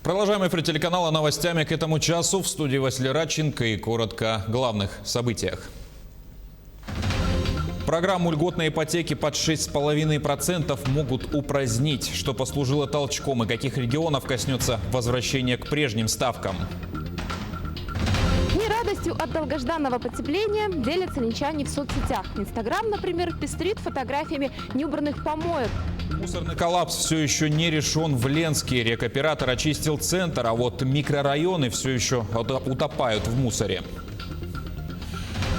Продолжаем эфир телеканала новостями к этому часу. В студии Василий Радченко и коротко о главных событиях. Программу льготной ипотеки под 6,5% могут упразднить. Что послужило толчком и каких регионов коснется возвращение к прежним ставкам? Не радостью от долгожданного потепления делятся линчане в соцсетях. Инстаграм, например, пестрит фотографиями неубранных помоек. Мусорный коллапс все еще не решен в Ленске. Рекоператор очистил центр, а вот микрорайоны все еще утопают в мусоре.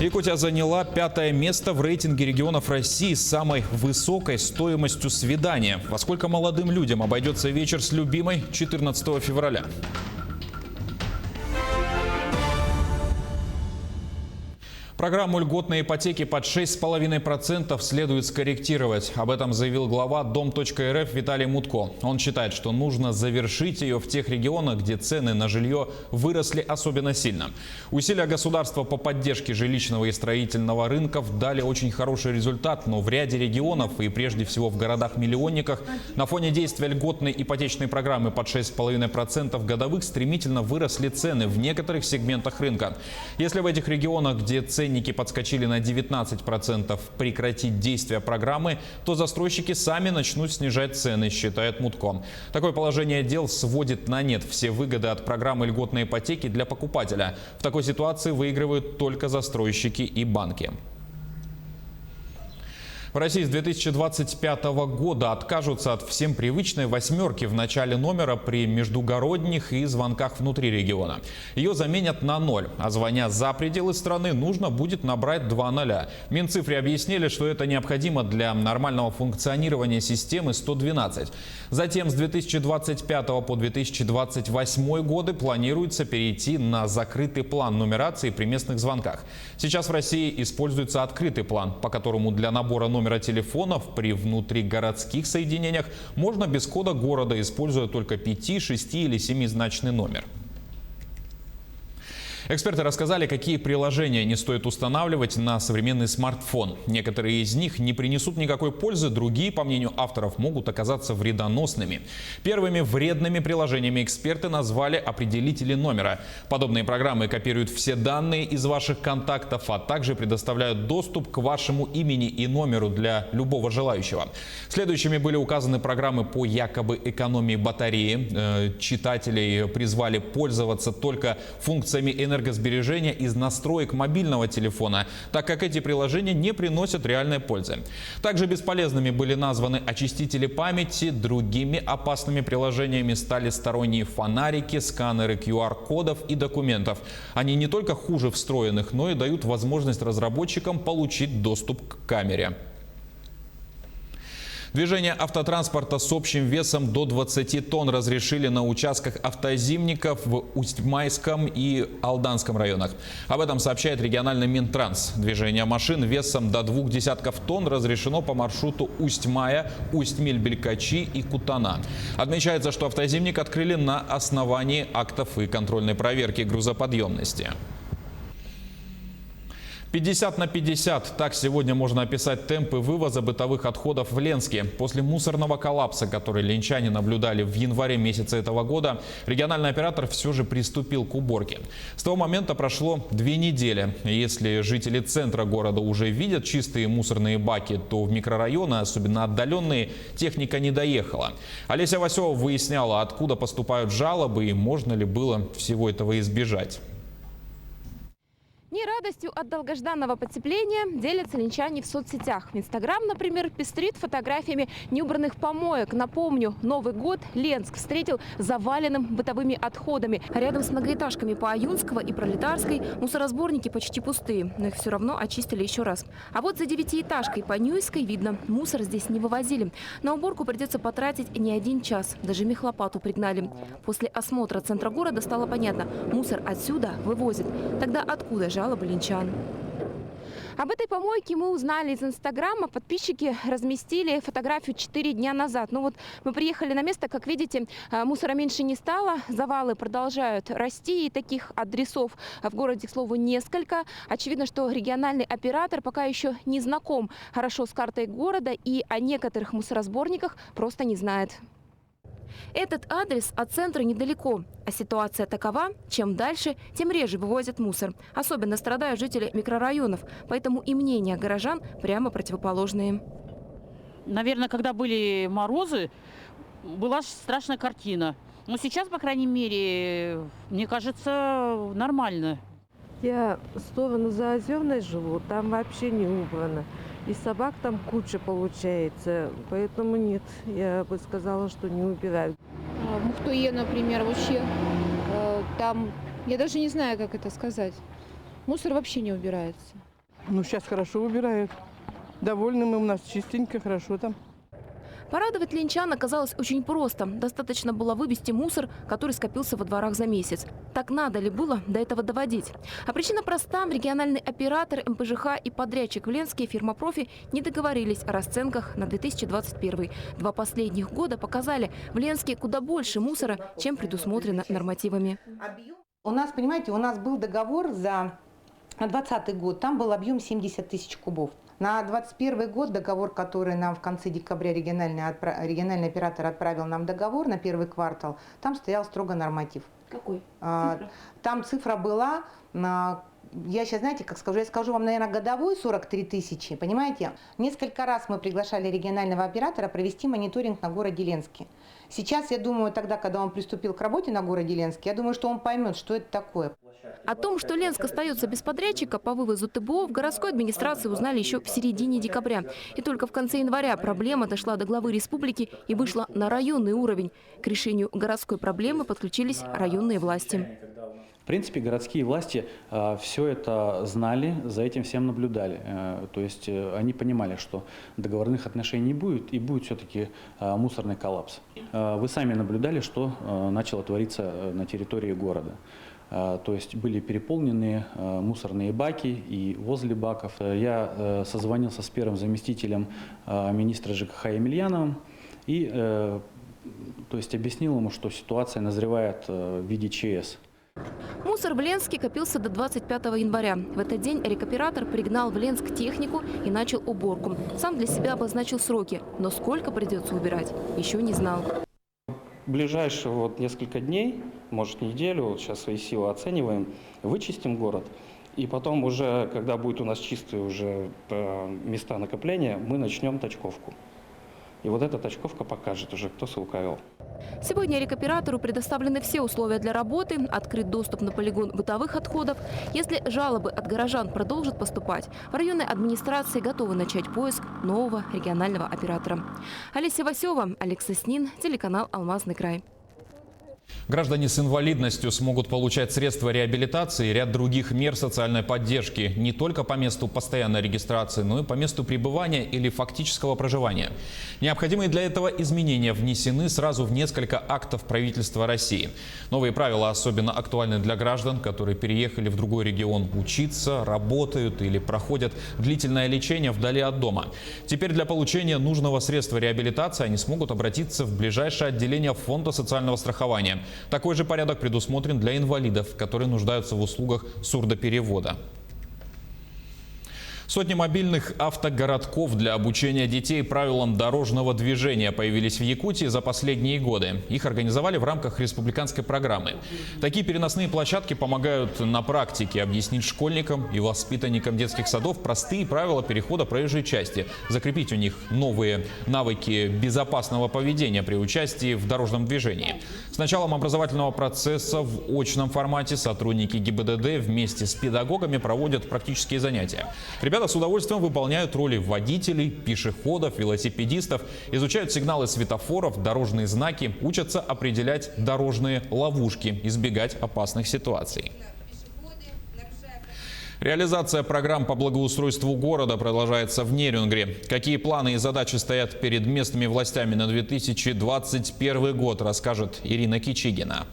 Якутия заняла 5-е место в рейтинге регионов России с самой высокой стоимостью свидания. Во сколько молодым людям обойдется вечер с любимой 14 февраля? Программу льготной ипотеки под 6,5% следует скорректировать. Об этом заявил глава Дом.рф Виталий Мутко. Он считает, что нужно завершить ее в тех регионах, где цены на жилье выросли особенно сильно. Усилия государства по поддержке жилищного и строительного рынков дали очень хороший результат, но в ряде регионов и прежде всего в городах-миллионниках на фоне действия льготной ипотечной программы под 6,5% годовых стремительно выросли цены в некоторых сегментах рынка. Если в этих регионах, где ценники подскочили на 19%, прекратить действие программы, то застройщики сами начнут снижать цены, считает Мутко. Такое положение дел сводит на нет все выгоды от программы льготной ипотеки для покупателя. В такой ситуации выигрывают только застройщики и банки. В России с 2025 года откажутся от всем привычной восьмерки в начале номера при междугородних и звонках внутри региона. Ее заменят на 0, а звоня за пределы страны нужно будет набрать 2 0. Минцифры объяснили, что это необходимо для нормального функционирования системы 112. Затем с 2025 по 2028 годы планируется перейти на закрытый план нумерации при местных звонках. Сейчас в России используется открытый план, по которому для набора номера телефонов при внутригородских соединениях можно без кода города, используя только 5-, 6- или 7-значный номер. Эксперты рассказали, какие приложения не стоит устанавливать на современный смартфон. Некоторые из них не принесут никакой пользы, другие, по мнению авторов, могут оказаться вредоносными. Первыми вредными приложениями эксперты назвали определители номера. Подобные программы копируют все данные из ваших контактов, а также предоставляют доступ к вашему имени и номеру для любого желающего. Следующими были указаны программы по якобы экономии батареи. Читателей призвали пользоваться только функциями энергосбережения из настроек мобильного телефона, так как эти приложения не приносят реальной пользы. Также бесполезными были названы очистители памяти. Другими опасными приложениями стали сторонние фонарики, сканеры QR-кодов и документов. Они не только хуже встроенных, но и дают возможность разработчикам получить доступ к камере. Движение автотранспорта с общим весом до 20 тонн разрешили на участках автозимников в Усть-Майском и Алданском районах. Об этом сообщает региональный Минтранс. Движение машин весом до 0,2 тонн разрешено по маршруту Усть-Мая, Усть-Миль-Белькачи и Кутана. Отмечается, что автозимник открыли на основании актов и контрольной проверки грузоподъемности. 50/50. Так сегодня можно описать темпы вывоза бытовых отходов в Ленске. После мусорного коллапса, который ленчане наблюдали в январе месяце этого года, региональный оператор все же приступил к уборке. С того момента прошло 2 недели. Если жители центра города уже видят чистые мусорные баки, то в микрорайоны, особенно отдаленные, техника не доехала. Олеся Васева выясняла, откуда поступают жалобы и можно ли было всего этого избежать. Не радостью от долгожданного потепления делятся линчане в соцсетях. Инстаграм, например, пестрит фотографиями неубранных помоек. Напомню, Новый год Ленск встретил заваленным бытовыми отходами. А рядом с многоэтажками по Аюнского и Пролетарской мусоросборники почти пустые, но их все равно очистили еще раз. А вот за 9-этажкой по Нюйской видно, мусор здесь не вывозили. На уборку придется потратить не 1 час, даже мехлопату пригнали. После осмотра центра города стало понятно, мусор отсюда вывозят. Тогда откуда жалобы линчан? Об этой помойке мы узнали из Инстаграма. Подписчики разместили фотографию 4 дня назад. Ну вот мы приехали на место, как видите, мусора меньше не стало. Завалы продолжают расти. И таких адресов в городе, к слову, несколько. Очевидно, что региональный оператор пока еще не знаком хорошо с картой города и о некоторых мусоросборниках просто не знает. Этот адрес от центра недалеко, а ситуация такова: чем дальше, тем реже вывозят мусор. Особенно страдают жители микрорайонов, поэтому и мнения горожан прямо противоположные. Наверное, когда были морозы, была страшная картина. Но сейчас, по крайней мере, мне кажется, нормально. Я в сторону Заозерной живу, там вообще не убрано. И собак там куча получается, поэтому нет, я бы сказала, что не убирают. В Мухтуе, например, вообще там, я даже не знаю, как это сказать, мусор вообще не убирается. Ну, сейчас хорошо убирают. Довольны мы, у нас чистенько, хорошо там. Порадовать ленчан оказалось очень просто. Достаточно было вывести мусор, который скопился во дворах за месяц. Так надо ли было до этого доводить? А причина проста. Региональный оператор, МПЖХ и подрядчик в Ленске, фирма «Профи», не договорились о расценках на 2021. 2 последних года показали, в Ленске куда больше мусора, чем предусмотрено нормативами. У нас, понимаете, у нас был договор на 2020 год, там был объем 70 тысяч кубов. На 2021 год договор, который нам в конце декабря региональный оператор отправил нам договор на первый квартал, там стоял строго норматив. Какой? Там цифра была, я сейчас, знаете, как скажу, я скажу вам, наверное, годовой 43 тысячи, понимаете? Несколько раз мы приглашали регионального оператора провести мониторинг на городе Ленске. Сейчас, я думаю, тогда, когда он приступил к работе на городе Ленске, я думаю, что он поймет, что это такое. О том, что Ленск остается без подрядчика по вывозу ТБО, в городской администрации узнали еще в середине декабря. И только в конце января проблема дошла до главы республики и вышла на районный уровень. К решению городской проблемы подключились районные власти. В принципе, городские власти все это знали, за этим всем наблюдали. То есть они понимали, что договорных отношений не будет и будет все-таки мусорный коллапс. Вы сами наблюдали, что начало твориться на территории города. То есть были переполнены мусорные баки и возле баков. Я созвонился с первым заместителем министра ЖКХ Емельяновым и то есть объяснил ему, что ситуация назревает в виде ЧС. Мусор в Ленске копился до 25 января. В этот день рекоператор пригнал в Ленск технику и начал уборку. Сам для себя обозначил сроки, но сколько придется убирать, еще не знал. В ближайшие несколько дней, может неделю, сейчас свои силы оцениваем, вычистим город. И потом уже, когда будет у нас чистые уже места накопления, мы начнем точковку. И вот эта точковка покажет уже, кто слукавил. Сегодня рекоператору предоставлены все условия для работы, открыт доступ на полигон бытовых отходов. Если жалобы от горожан продолжат поступать, в районной администрации готовы начать поиск нового регионального оператора. Олеся Васева, Олег Соснин, телеканал «Алмазный край». Граждане с инвалидностью смогут получать средства реабилитации и ряд других мер социальной поддержки не только по месту постоянной регистрации, но и по месту пребывания или фактического проживания. Необходимые для этого изменения внесены сразу в несколько актов правительства России. Новые правила особенно актуальны для граждан, которые переехали в другой регион учиться, работают или проходят длительное лечение вдали от дома. Теперь для получения нужного средства реабилитации они смогут обратиться в ближайшее отделение Фонда социального страхования. Такой же порядок предусмотрен для инвалидов, которые нуждаются в услугах сурдоперевода. Сотни мобильных автогородков для обучения детей правилам дорожного движения появились в Якутии за последние годы. Их организовали в рамках республиканской программы. Такие переносные площадки помогают на практике объяснить школьникам и воспитанникам детских садов простые правила перехода проезжей части, закрепить у них новые навыки безопасного поведения при участии в дорожном движении. С началом образовательного процесса в очном формате сотрудники ГИБДД вместе с педагогами проводят практические занятия. Ребята с удовольствием выполняют роли водителей, пешеходов, велосипедистов, изучают сигналы светофоров, дорожные знаки, учатся определять дорожные ловушки, избегать опасных ситуаций. Реализация программ по благоустройству города продолжается в Нерюнгри. Какие планы и задачи стоят перед местными властями на 2021 год, расскажет Ирина Кичигина.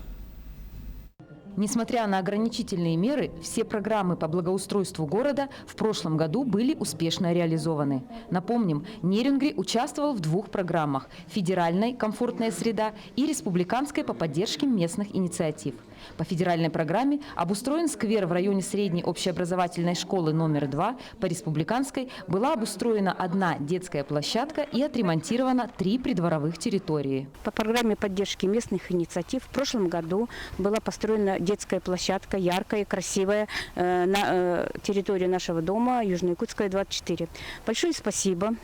Несмотря на ограничительные меры, все программы по благоустройству города в прошлом году были успешно реализованы. Напомним, Нерюнгри участвовал в 2 программах – федеральной «Комфортная среда» и республиканской по поддержке местных инициатив. По федеральной программе обустроен сквер в районе средней общеобразовательной школы номер 2. По республиканской была обустроена одна детская площадка и отремонтировано 3 придворовых территории. По программе поддержки местных инициатив в прошлом году была построена детская площадка, яркая, красивая, на территории нашего дома, Южно-Якутская, 24. Большое спасибо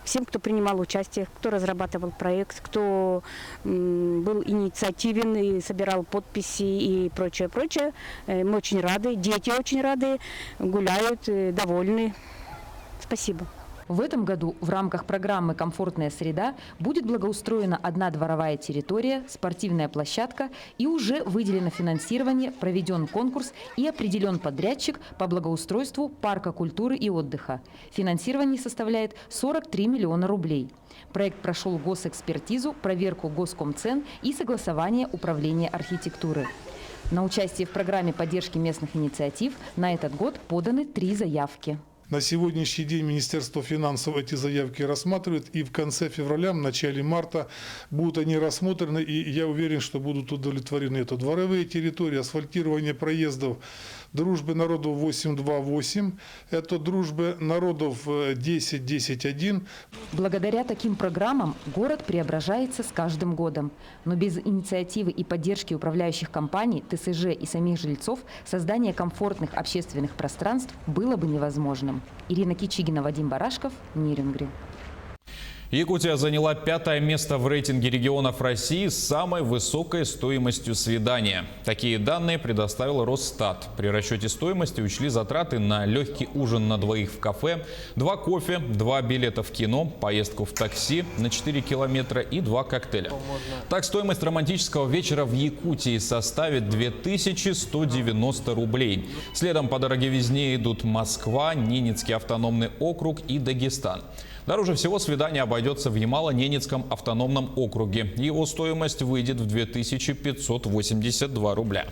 всем, кто принимал участие, кто разрабатывал проект, кто был инициативен и собирал подписи и прочее, прочее. Мы очень рады, дети очень рады, гуляют, довольны. Спасибо. В этом году в рамках программы «Комфортная среда» будет благоустроена одна дворовая территория, спортивная площадка и уже выделено финансирование, проведен конкурс и определен подрядчик по благоустройству парка культуры и отдыха. Финансирование составляет 43 миллиона рублей. Проект прошел госэкспертизу, проверку Госкомцен и согласование Управления архитектуры. На участие в программе поддержки местных инициатив на этот год поданы 3 заявки. На сегодняшний день Министерство финансов эти заявки рассматривает, и в конце февраля, в начале марта будут они рассмотрены, и я уверен, что будут удовлетворены. Это дворовые территории, асфальтирование проездов «Дружбы народов 828», это «Дружбы народов 10-10-1». Благодаря таким программам город преображается с каждым годом. Но без инициативы и поддержки управляющих компаний, ТСЖ и самих жильцов создание комфортных общественных пространств было бы невозможным. Ирина Кичигина, Вадим Барашков, Нерюнгри. Якутия заняла 5-е место в рейтинге регионов России с самой высокой стоимостью свидания. Такие данные предоставил Росстат. При расчете стоимости учли затраты на легкий ужин на двоих в кафе, 2 кофе, 2 билета в кино, поездку в такси на 4 километра и 2 коктейля. Так, стоимость романтического вечера в Якутии составит 2190 рублей. Следом по дороговизне идут Москва, Ненецкий автономный округ и Дагестан. Дороже всего свидание обойдется в Ямало-Ненецком автономном округе. Его стоимость выйдет в 2582 рубля.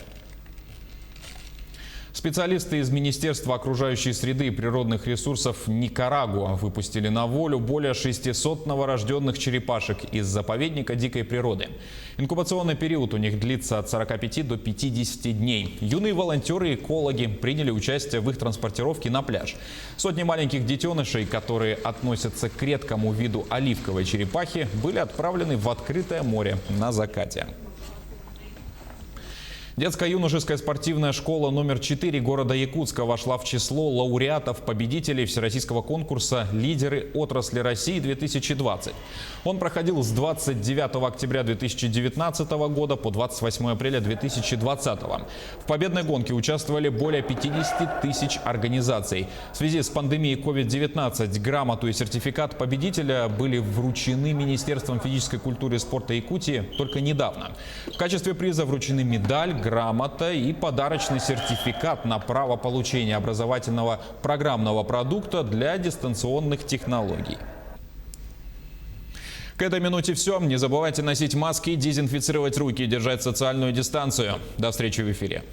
Специалисты из Министерства окружающей среды и природных ресурсов Никарагуа выпустили на волю более 600 новорожденных черепашек из заповедника дикой природы. Инкубационный период у них длится от 45 до 50 дней. Юные волонтеры и экологи приняли участие в их транспортировке на пляж. Сотни маленьких детенышей, которые относятся к редкому виду оливковой черепахи, были отправлены в открытое море на закате. Детско-юношеская спортивная школа номер 4 города Якутска вошла в число лауреатов-победителей всероссийского конкурса «Лидеры отрасли России-2020». Он проходил с 29 октября 2019 года по 28 апреля 2020. В победной гонке участвовали более 50 тысяч организаций. В связи с пандемией COVID-19 грамоту и сертификат победителя были вручены Министерством физической культуры и спорта Якутии только недавно. В качестве приза вручены медаль, грамота и подарочный сертификат на право получения образовательного программного продукта для дистанционных технологий. К этой минуте все. Не забывайте носить маски, дезинфицировать руки и держать социальную дистанцию. До встречи в эфире.